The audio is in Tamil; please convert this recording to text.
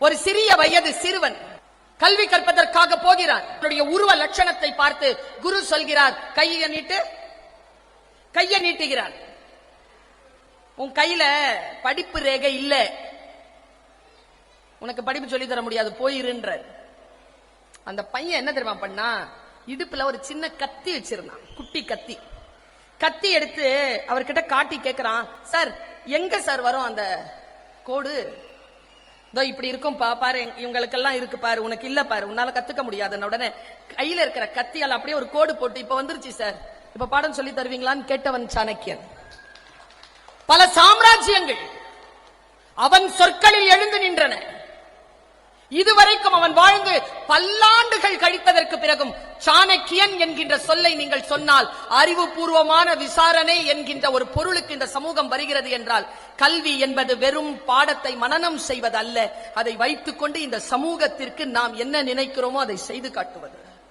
ஒரு சிறிய வயது சிறுவன் கல்வி கற்பதற்காக போகிறான். அவருடைய உருவ லட்சணத்தை பார்த்து குரு சொல்கிறார், கையை நீட்டுகிறார். உன் கையில படிப்பு ரேகை இல்ல, உனக்கு படிப்பு சொல்லி தர முடியாது, போயிருன்ற. அந்த பையன் என்ன தெரியுமா பண்ணா, இடுப்புல ஒரு சின்ன கத்தி வச்சிருந்தான், குட்டி கத்தி. கத்தி எடுத்து அவர்கிட்ட காட்டி கேட்கிறான், சார் எங்க சார் வரும் அந்த கோடு? இப்படி இருக்கும் பாரு, இவங்களுக்கெல்லாம் இருக்கு பாரு, உனக்கு இல்ல பாரு, உன்னால கத்துக்க முடியாது. உடனே கையில இருக்கிற கத்தியால் அப்படியே ஒரு கோடு போட்டு, இப்ப வந்துருச்சு சார், இப்ப பாடம் சொல்லி தருவீங்களான்னு கேட்டவன் சாணக்கியன். பல சாம்ராஜ்யங்கள் அவன் சொற்களில் எழுந்து நின்றன. இதுவரைக்கும் அவன் வாழ்ந்து பல்லாண்டுகள் கழித்ததற்கு பிறகும் சாணக்கியன் என்கின்ற சொல்லை நீங்கள் சொன்னால் அறிவுபூர்வமான விசாரணை என்கின்ற ஒரு பொருளுக்கு இந்த சமூகம் வருகிறது என்றால், கல்வி என்பது வெறும் பாடத்தை மனனம் செய்வது அல்ல, அதை வைத்துக்கொண்டு இந்த சமூகத்திற்கு நாம் என்ன நினைக்கிறோமோ அதை செய்து காட்டுவது.